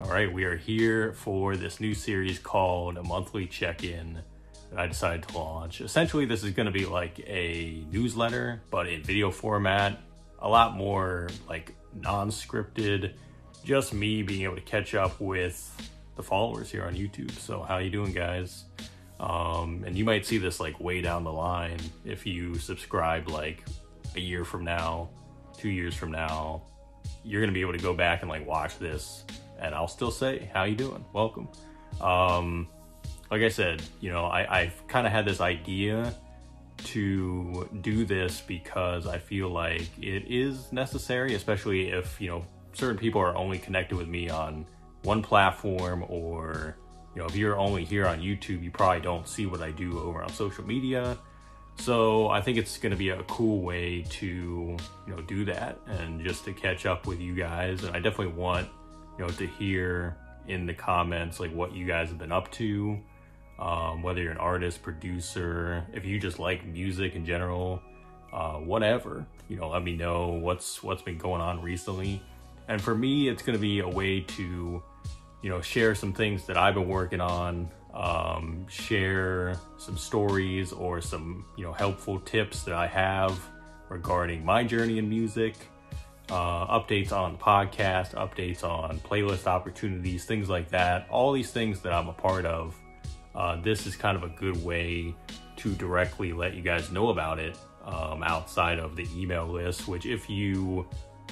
All right, we are here for this new series called A Monthly Check-In that I decided to launch. Essentially, this is going to be like a newsletter, but in video format, a lot more like non-scripted, just me being able to catch up with the followers here on YouTube. So how you doing, guys? And you might see this like way down the line if you subscribe like a year from now, 2 years from now. You're going to be able to go back and like watch this, and I'll still say, how you doing? Welcome. Like I said, you know, I've kind of had this idea to do this because I feel like it is necessary, especially if, you know, certain people are only connected with me on one platform, or, you know, if you're only here on YouTube, you probably don't see what I do over on social media. So I think it's going to be a cool way to, you know, do that and just to catch up with you guys. And I definitely want, you know, to hear in the comments like what you guys have been up to, whether you're an artist, producer, if you just like music in general, whatever, you know, let me know what's been going on recently. And for me, it's going to be a way to, you know, share some things that I've been working on, share some stories or some, you know, helpful tips that I have regarding my journey in music, updates on the podcast, updates on playlist opportunities, things like that. All these things that I'm a part of. This is kind of a good way to directly let you guys know about it, outside of the email list, which if you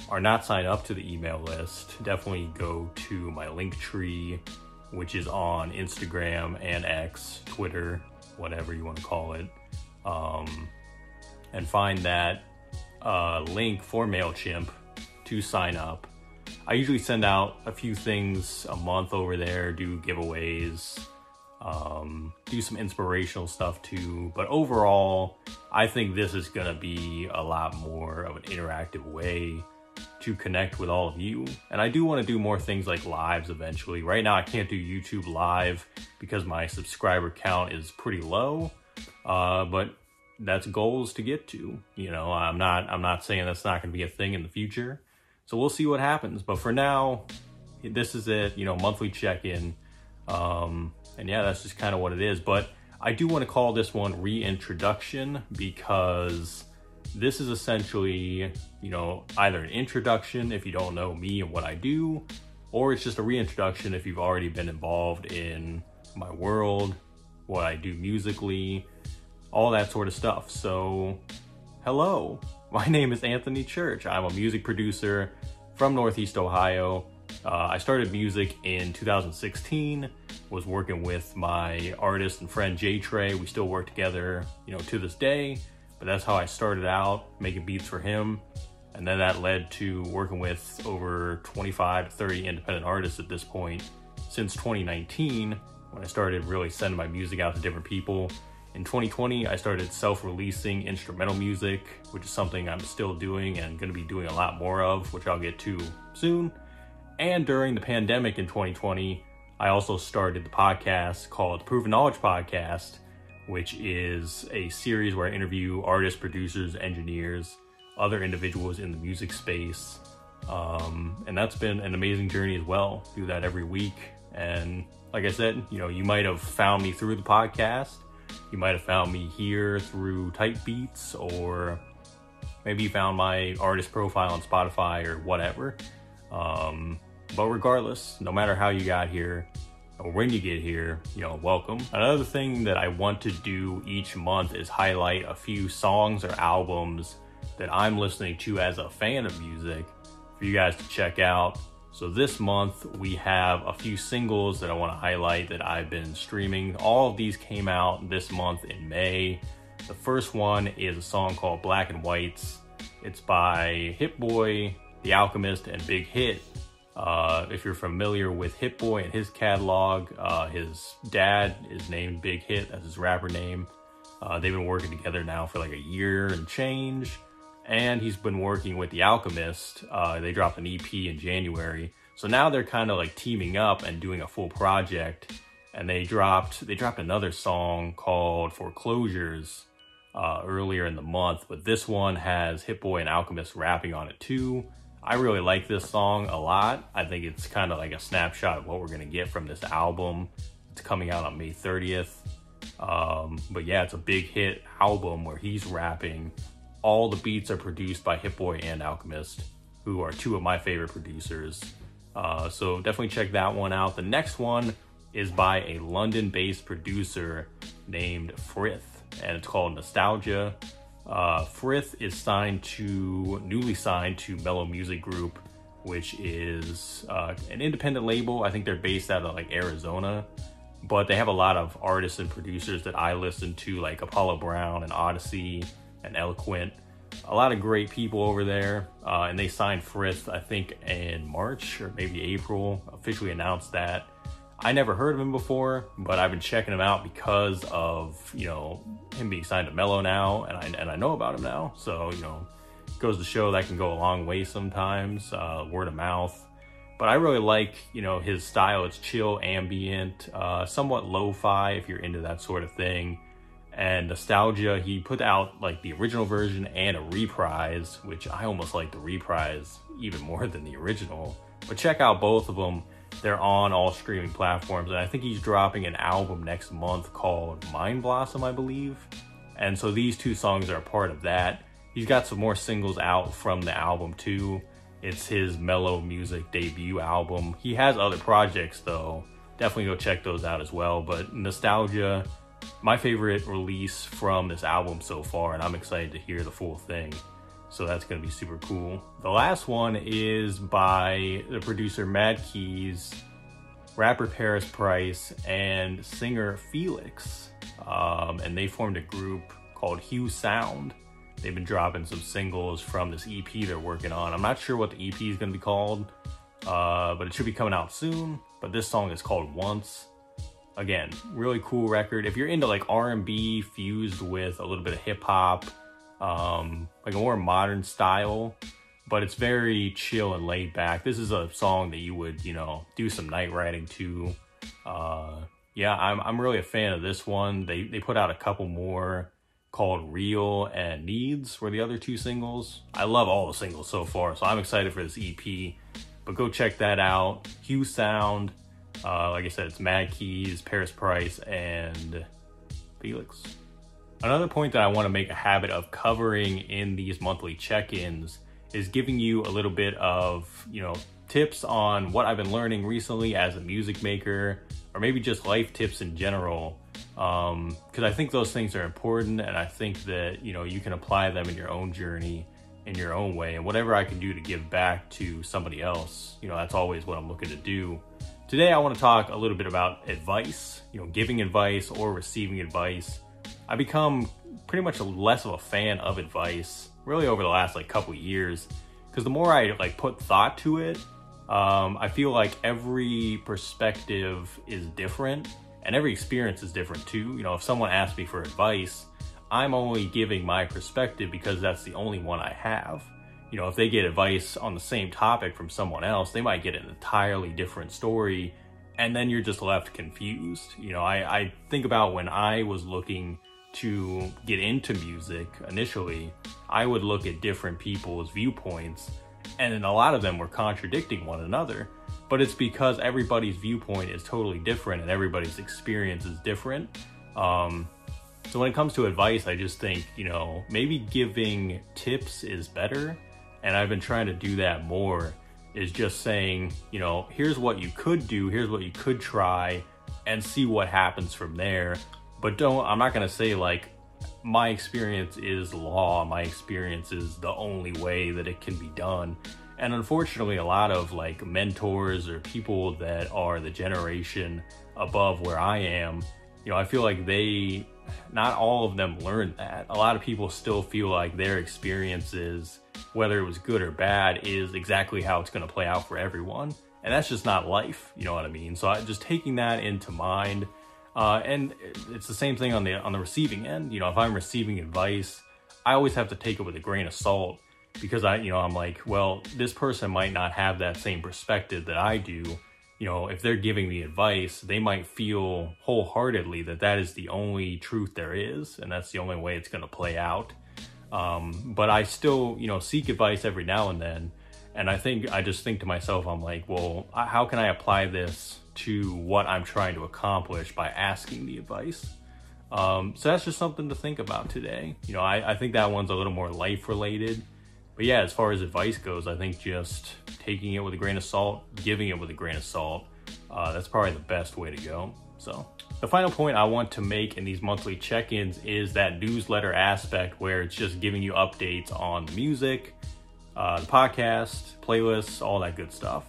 are not signed up to the email list, definitely go to my Linktree, which is on Instagram and X, Twitter, whatever you want to call it, and find that link for MailChimp to sign up. I usually send out a few things a month over there, do giveaways, do some inspirational stuff too. But overall, I think this is going to be a lot more of an interactive way to connect with all of you. And I do want to do more things like lives eventually. Right now I can't do YouTube live because my subscriber count is pretty low, but that's goals to get to. You know, I'm not saying that's not going to be a thing in the future, so we'll see what happens. But for now, this is it, you know, monthly check-in. And yeah, that's just kind of what it is. But I do want to call this one reintroduction, because this is essentially, you know, either an introduction if you don't know me and what I do, or it's just a reintroduction if you've already been involved in my world, what I do musically, all that sort of stuff. So, hello, my name is Anthony Church. I'm a music producer from Northeast Ohio. I started music in 2016, was working with my artist and friend Jay Trey. We still work together, you know, to this day. But that's how I started out, making beats for him. And then that led to working with over 25 to 30 independent artists at this point since 2019, when I started really sending my music out to different people. In 2020, I started self-releasing instrumental music, which is something I'm still doing and going to be doing a lot more of, which I'll get to soon. And during the pandemic in 2020, I also started the podcast called Proven Knowledge Podcast, which is a series where I interview artists, producers, engineers, other individuals in the music space. And that's been an amazing journey as well. Do that every week. And like I said, you know, you might have found me through the podcast. You might have found me here through Type Beats, or maybe you found my artist profile on Spotify or whatever. But regardless, no matter how you got here, or when you get here, you know, welcome. Another thing that I want to do each month is highlight a few songs or albums that I'm listening to as a fan of music for you guys to check out. So this month we have a few singles that I want to highlight that I've been streaming. All of these came out this month in May. The first one is a song called Black and Whites. It's by Hit Boy, The Alchemist, and Big Hit. If you're familiar with Hit Boy and his catalog, his dad is named Big Hit, that's his rapper name. They've been working together now for like a year and change, and he's been working with The Alchemist. They dropped an EP in January, so now they're kind of like teaming up and doing a full project. And they dropped another song called Foreclosures earlier in the month, but this one has Hit Boy and Alchemist rapping on it too. I really like this song a lot. I think it's kind of like a snapshot of what we're gonna get from this album. It's coming out on May 30th. But yeah, it's a big hit album where he's rapping. All the beats are produced by Hit Boy and Alchemist, who are two of my favorite producers. So definitely check that one out. The next one is by a London-based producer named Frith, and it's called Nostalgia. Frith is newly signed to Mellow Music Group, which is an independent label. I think they're based out of like Arizona, but they have a lot of artists and producers that I listen to, like Apollo Brown and Odyssey and Eloquent. A lot of great people over there, and they signed Frith, I think in March or maybe April, officially announced that. I never heard of him before, but I've been checking him out because of, you know, him being signed to Mellow now, and I know about him now. So, you know, goes to show that can go a long way sometimes, word of mouth. But I really like, you know, his style. It's chill, ambient, somewhat lo-fi if you're into that sort of thing. And Nostalgia, he put out like the original version and a reprise, which I almost like the reprise even more than the original. But check out both of them. They're on all streaming platforms, and I think he's dropping an album next month called Mind Blossom, I believe. And so these two songs are a part of that. He's got some more singles out from the album too. It's his Mellow Music debut album. He has other projects though. Definitely go check those out as well. But Nostalgia, my favorite release from this album so far, and I'm excited to hear the full thing. So that's gonna be super cool. The last one is by the producer Mad Keys, rapper Paris Price, and singer Felix. And they formed a group called Hue Sound. They've been dropping some singles from this EP they're working on. I'm not sure what the EP is gonna be called, but it should be coming out soon. But this song is called Once. Again, really cool record. If you're into like R&B fused with a little bit of hip hop, like a more modern style, but it's very chill and laid back. This is a song that you would, you know, do some night riding to. Yeah, I'm really a fan of this one. They put out a couple more called Real and Needs were the other two singles. I love all the singles so far, so I'm excited for this EP. But go check that out. Hue Sound. Like I said, it's Mad Keys, Paris Price, and Felix. Another point that I want to make a habit of covering in these monthly check-ins is giving you a little bit of, you know, tips on what I've been learning recently as a music maker, or maybe just life tips in general. Because I think those things are important, and I think that, you know, you can apply them in your own journey, in your own way, and whatever I can do to give back to somebody else, you know, that's always what I'm looking to do. Today, I want to talk a little bit about advice, you know, giving advice or receiving advice. I become pretty much less of a fan of advice really over the last like couple years, because the more I like put thought to it, I feel like every perspective is different and every experience is different too. You know, if someone asks me for advice, I'm only giving my perspective because that's the only one I have. You know, if they get advice on the same topic from someone else, they might get an entirely different story, and then you're just left confused. You know, I think about when I was looking to get into music initially, I would look at different people's viewpoints, and then a lot of them were contradicting one another. But it's because everybody's viewpoint is totally different and everybody's experience is different. So when it comes to advice, I just think, you know, maybe giving tips is better. And I've been trying to do that more, is just saying, you know, here's what you could do, here's what you could try, and see what happens from there. But I'm not gonna say like, my experience is law, my experience is the only way that it can be done. And unfortunately, a lot of like mentors or people that are the generation above where I am, you know, I feel like not all of them learned that. A lot of people still feel like their experiences, whether it was good or bad, is exactly how it's gonna play out for everyone. And that's just not life, you know what I mean? So just taking that into mind, and it's the same thing on the receiving end. You know, if I'm receiving advice, I always have to take it with a grain of salt, because I'm like, well, this person might not have that same perspective that I do. You know, if they're giving me advice, they might feel wholeheartedly that that is the only truth there is, and that's the only way it's going to play out. But I still, you know, seek advice every now and then. And I just think to myself, I'm like, well, how can I apply this to what I'm trying to accomplish by asking the advice? So that's just something to think about today. You know, I think that one's a little more life related. But yeah, as far as advice goes, I think just taking it with a grain of salt, giving it with a grain of salt, that's probably the best way to go. So the final point I want to make in these monthly check-ins is that newsletter aspect where it's just giving you updates on the music, the podcast, playlists, all that good stuff.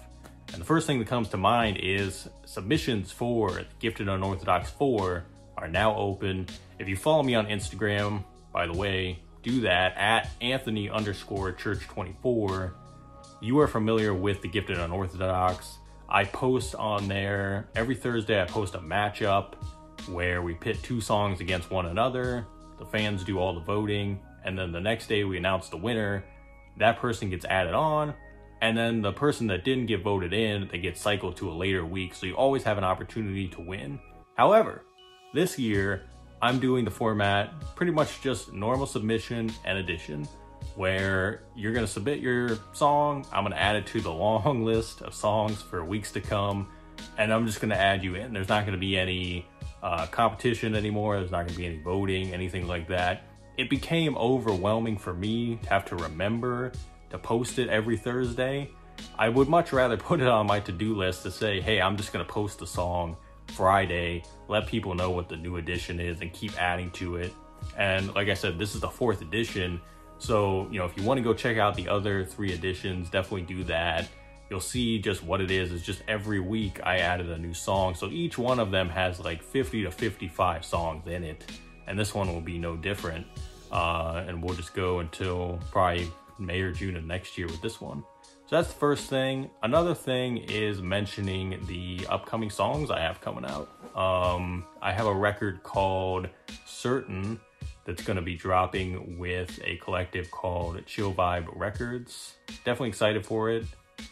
And the first thing that comes to mind is submissions for Gifted Unorthodox 4 are now open. If you follow me on Instagram, by the way, do that at Anthony_Church24. You are familiar with the Gifted Unorthodox. I post on there every Thursday. I post a matchup where we pit two songs against one another. The fans do all the voting, and then the next day we announce the winner. That person gets added on, and then the person that didn't get voted in, they get cycled to a later week. So you always have an opportunity to win. However, this year I'm doing the format pretty much just normal submission and addition, where you're going to submit your song. I'm going to add it to the long list of songs for weeks to come, and I'm just going to add you in. There's not going to be any competition anymore. There's not going to be any voting, anything like that. It became overwhelming for me to have to remember to post it every Thursday. I would much rather put it on my to-do list to say, hey, I'm just going to post the song Friday, let people know what the new edition is, and keep adding to it. And like I said, this is the 4th edition. So, you know, if you want to go check out the other 3 editions, definitely do that. You'll see just what it is. It's just every week I added a new song. So each one of them has like 50 to 55 songs in it. And this one will be no different. And we'll just go until probably May or June of next year with this one. So that's the first thing. Another thing is mentioning the upcoming songs I have coming out. I have a record called Certain that's going to be dropping with a collective called Chill Vibe Records. Definitely excited for it.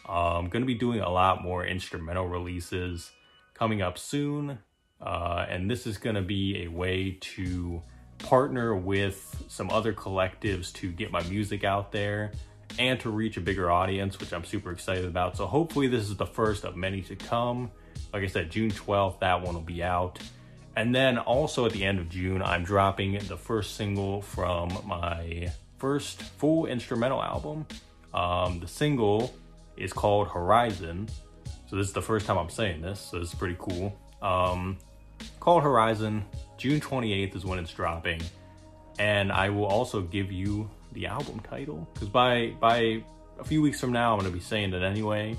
I'm going to be doing a lot more instrumental releases coming up soon. And this is going to be a way to partner with some other collectives to get my music out there and to reach a bigger audience, which I'm super excited about. So hopefully this is the first of many to come. Like I said, June 12th, that one will be out. And then also at the end of June, I'm dropping the first single from my first full instrumental album. The single is called Horizon. So this is the first time I'm saying this, so this is pretty cool. Called Horizon. June 28th is when it's dropping. And I will also give you the album title, because by a few weeks from now, I'm going to be saying it anyway.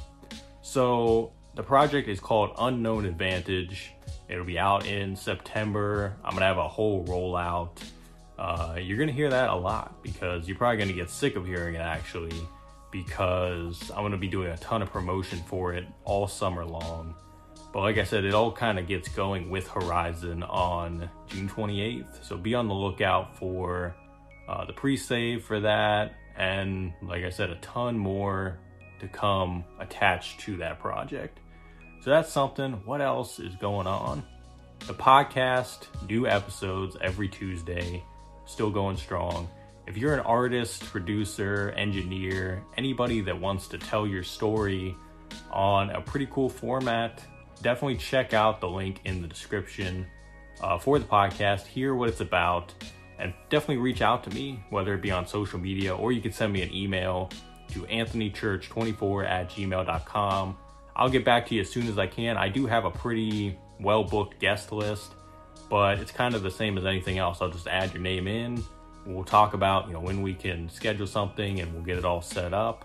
So the project is called Unknown Advantage. It'll be out in September. I'm going to have a whole rollout. You're going to hear that a lot, because you're probably going to get sick of hearing it, actually, because I'm going to be doing a ton of promotion for it all summer long. But like I said, it all kind of gets going with Horizon on June 28th. So be on the lookout for the pre-save for that. And like I said, a ton more to come attached to that project. So that's something. What else is going on? The podcast, new episodes every Tuesday, still going strong. If you're an artist, producer, engineer, anybody that wants to tell your story on a pretty cool format, definitely check out the link in the description for the podcast, hear what it's about, and definitely reach out to me, whether it be on social media, or you can send me an email to anthonychurch24@gmail.com. I'll get back to you as soon as I can. I do have a pretty well-booked guest list, but it's kind of the same as anything else. I'll just add your name in. We'll talk about, when we can schedule something, and we'll get it all set up.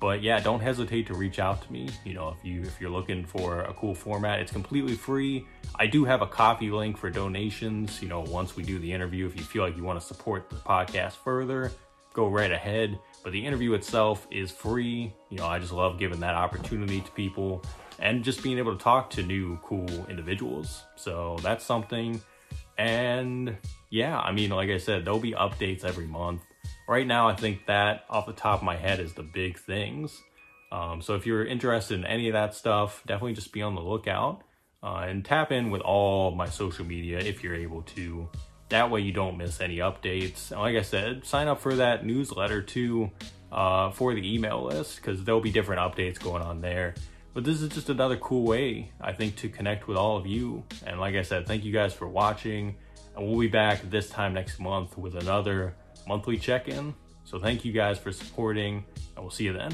But yeah, don't hesitate to reach out to me. If you're looking for a cool format, it's completely free. I do have a Ko-fi link for donations. Once we do the interview, if you feel like you want to support the podcast further, go right ahead. But the interview itself is free. I just love giving that opportunity to people and just being able to talk to new, cool individuals. So that's something. And yeah, like I said, there'll be updates every month. Right now, I think that off the top of my head is the big things. So if you're interested in any of that stuff, definitely just be on the lookout and tap in with all my social media if you're able to. That way you don't miss any updates. And like I said, sign up for that newsletter too. for the email list, because there'll be different updates going on there. But this is just another cool way, I think, to connect with all of you. And like I said, thank you guys for watching. And we'll be back this time next month with another monthly check-in. So thank you guys for supporting, and we'll see you then.